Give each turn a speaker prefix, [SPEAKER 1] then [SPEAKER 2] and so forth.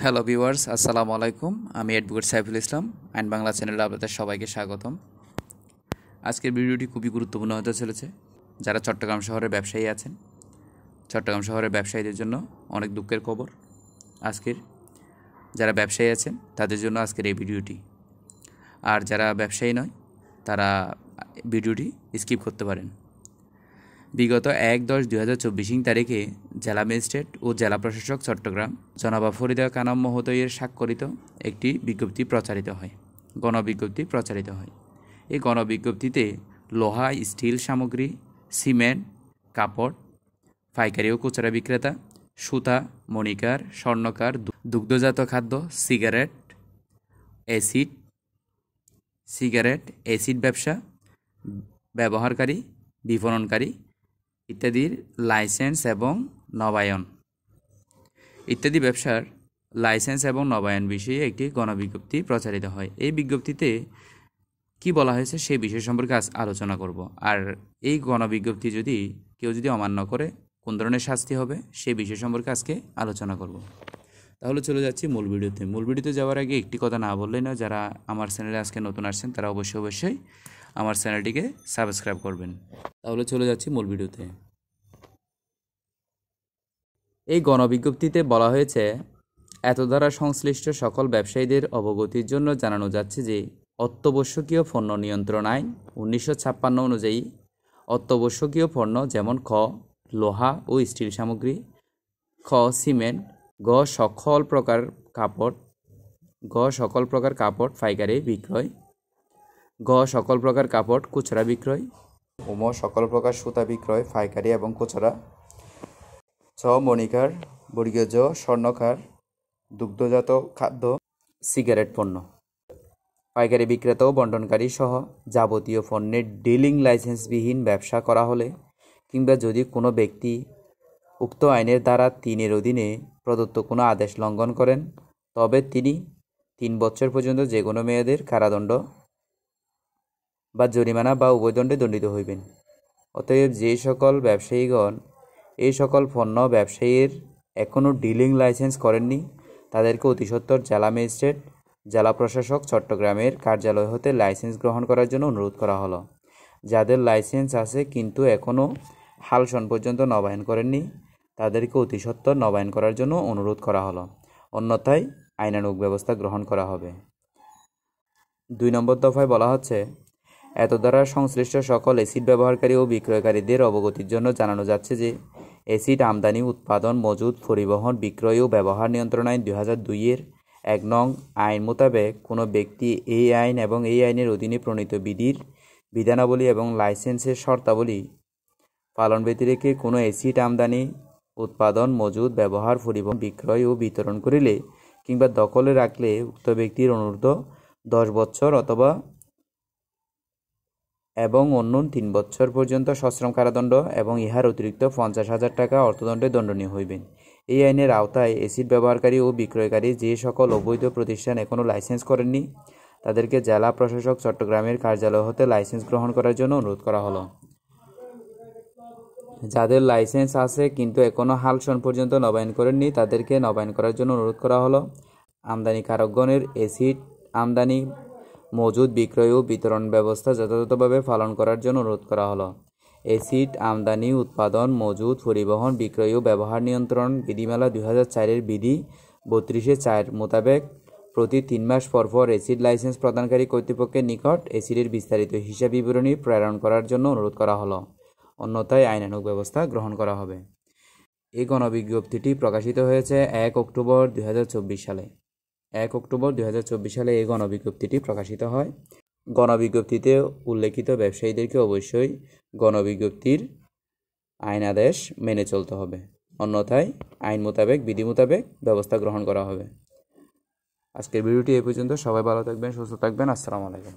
[SPEAKER 1] Hello viewers, আসসালামু আলাইকুম। আমি অ্যাডভোকেট সাইফুল ইসলাম আইন বাংলা চ্যানেলে আপনাদের সবাইকে স্বাগতম। আজকের ভিডিওটি খুবই গুরুত্বপূর্ণ হতে চলেছে। যারা চট্টগ্রাম শহরের ব্যবসায়ী আছেন, চট্টগ্রাম শহরের ব্যবসায়ীদের জন্য অনেক দুঃখের খবর আজকের। যারা ব্যবসায়ী আছেন তাদের জন্য আজকের এই ভিডিওটি। আর যারা ব্যবসায়ী নয় তারা ভিডিওটি স্কিপ করতে পারেন। বিগত ১/১০/২০২৪ তারিখে জেলা ম্যাজিস্ট্রেট ও জেলা প্রশাসক চট্টগ্রাম জনাবা ফরিদা কানম মহোদয়ের স্বাক্ষরিত একটি বিজ্ঞপ্তি প্রচারিত হয়, গণবিজ্ঞপ্তি প্রচারিত হয়। এই গণবিজ্ঞপ্তিতে লোহা, স্টিল সামগ্রী, সিমেন্ট, কাপড়, পাইকারি ও খুচরা বিক্রেতা, সুতা, মণিকার, স্বর্ণকার, দুগ্ধজাত খাদ্য, অ্যাসিড ব্যবসা, ব্যবহারকারী, বিপণনকারী ইত্যাদির লাইসেন্স এবং নবায়ন ইত্যাদি ব্যবসার লাইসেন্স এবং নবায়ন বিষয়ে একটি গণবিজ্ঞপ্তি প্রচারিত হয়। এই বিজ্ঞপ্তিতে কি বলা হয়েছে সেই বিষয় সম্পর্কে আলোচনা করব। আর এই গণবিজ্ঞপ্তি কেউ যদি অমান্য করে কোন ধরনের শাস্তি হবে সেই বিষয় সম্পর্কে আজকে আলোচনা করব। তাহলে চলে যাচ্ছি মূল ভিডিওতে যাওয়ার আগে একটি কথা না বললেই না, যারা আমার চ্যানেলে আজকে নতুন আসছেন তারা অবশ্যই আমার চ্যানেলটিকে সাবস্ক্রাইব করবেন। তাহলে চলে যাচ্ছি মূল ভিডিওতে। এই গণবিজ্ঞপ্তিতে বলা হয়েছে, এতদ্বারা সংশ্লিষ্ট সকল ব্যবসায়ীদের অবগতির জন্য জানানো যাচ্ছে যে অত্যাবশ্যকীয় পণ্য নিয়ন্ত্রণ আইন ১৯৫৬ অনুযায়ী অত্যাবশ্যকীয় পণ্য যেমন খ লোহা ও স্টিল সামগ্রী, খ সিমেন্ট, গ সকল প্রকার কাপড় পাইকারি বিক্রয়, গ সকল প্রকার কাপড় খুচরা বিক্রয়, ম সকল প্রকার সুতা বিক্রয় পাইকারি এবং খুচরা, ছ মণিকার, বর্গীয় জ স্বর্ণকার, দুগ্ধজাত খাদ্য, সিগারেট পণ্য, পাইকারি বিক্রেতা ও বণ্টনকারী সহ যাবতীয় পণ্যের ডিলিং লাইসেন্সবিহীন ব্যবসা করা হলে কিংবা যদি কোনো ব্যক্তি উক্ত আইনের ধারা ৩-এর অধীনে প্রদত্ত কোনো আদেশ লঙ্ঘন করেন তবে তিনি ৩ বছর পর্যন্ত যে কোনো মেয়াদের কারাদণ্ড বা জরিমানা বা উভয় দণ্ডে দণ্ডিত হইবেন। অতএব যে সকল ব্যবসায়ীগণ এই সকল পণ্য ব্যবসায়ীর এখনও ডিলিং লাইসেন্স করেননি তাদেরকে অতিসত্বর জেলা ম্যাজিস্ট্রেট, জেলা প্রশাসক চট্টগ্রামের কার্যালয় হতে লাইসেন্স গ্রহণ করার জন্য অনুরোধ করা হলো। যাদের লাইসেন্স আছে কিন্তু এখনও হাল সন পর্যন্ত নবায়ন করেননি তাদেরকে অতিসত্বর নবায়ন করার জন্য অনুরোধ করা হলো, অন্যথায় আইনানুগ ব্যবস্থা গ্রহণ করা হবে। ২ নম্বর দফায় বলা হচ্ছে, এতদ্বারা সংশ্লিষ্ট সকল অ্যাসিড ব্যবহারকারী ও বিক্রয়কারীদের অবগতির জন্য জানানো যাচ্ছে যে অ্যাসিড আমদানি, উৎপাদন, মজুত, পরিবহন, বিক্রয় ও ব্যবহার নিয়ন্ত্রণ আইন ২০০২-এর ১ নং আইন মোতাবেক কোনো ব্যক্তি এই আইন এবং এই আইনের অধীনে প্রণীত বিধির বিধানাবলী এবং লাইসেন্সের শর্তাবলী পালন ব্যতি রেখে কোনো অ্যাসিড আমদানি, উৎপাদন, মজুত, ব্যবহার, পরিবহন, বিক্রয় ও বিতরণ করিলে কিংবা দখলে রাখলে উক্ত ব্যক্তির অনূর্ধ্ব ১০ বছর অথবা এবং অন্য ৩ বছর পর্যন্ত সশ্রম কারাদণ্ড এবং ইহার অতিরিক্ত ৫০,০০০ টাকা অর্থদণ্ডে দণ্ডনীয় হইবেন। এই আইনের আওতায় অ্যাসিড ব্যবহারকারী ও বিক্রয়কারী যে সকল অবৈধ প্রতিষ্ঠান এখনও লাইসেন্স করেননি তাদেরকে জেলা প্রশাসক চট্টগ্রামের কার্যালয় হতে লাইসেন্স গ্রহণ করার জন্য অনুরোধ করা হলো। যাদের লাইসেন্স আছে কিন্তু এখনও হাল সন পর্যন্ত নবায়ন করেননি তাদেরকে নবায়ন করার জন্য অনুরোধ করা হলো। আমদানিকারকগণের অ্যাসিড আমদানি, মজুদ, বিক্রয় ও বিতরণ ব্যবস্থা যথাযথভাবে পালন করার জন্য অনুরোধ করা হলো। অ্যাসিড আমদানি, উৎপাদন, মজুদ, পরিবহন, বিক্রয় ও ব্যবহার নিয়ন্ত্রণ বিধিমালা ২০০৪-এর বিধি ৩২-৪ মোতাবেক প্রতি ৩ মাস পর অ্যাসিড লাইসেন্স প্রদানকারী কর্তৃপক্ষের নিকট অ্যাসিডের বিস্তারিত হিসাব বিবরণী প্রেরণ করার জন্য অনুরোধ করা হলো, অন্যথায় আইনানুগ ব্যবস্থা গ্রহণ করা হবে। এই গণবিজ্ঞপ্তিটি প্রকাশিত হয়েছে ১ অক্টোবর ২০২৪ সালে। ১ অক্টোবর ২০২৪ সালে এই গণবিজ্ঞপ্তিটি প্রকাশিত হয়। গণবিজ্ঞপ্তিতে উল্লেখিত ব্যবসায়ীদেরকে অবশ্যই গণবিজ্ঞপ্তির আইনাদেশ মেনে চলতে হবে, অন্যথায় আইন মোতাবেক, বিধি মোতাবেক ব্যবস্থা গ্রহণ করা হবে। আজকের ভিডিওটি এই পর্যন্ত। সবাই ভালো থাকবেন, সুস্থ থাকবেন। আসসালামু আলাইকুম।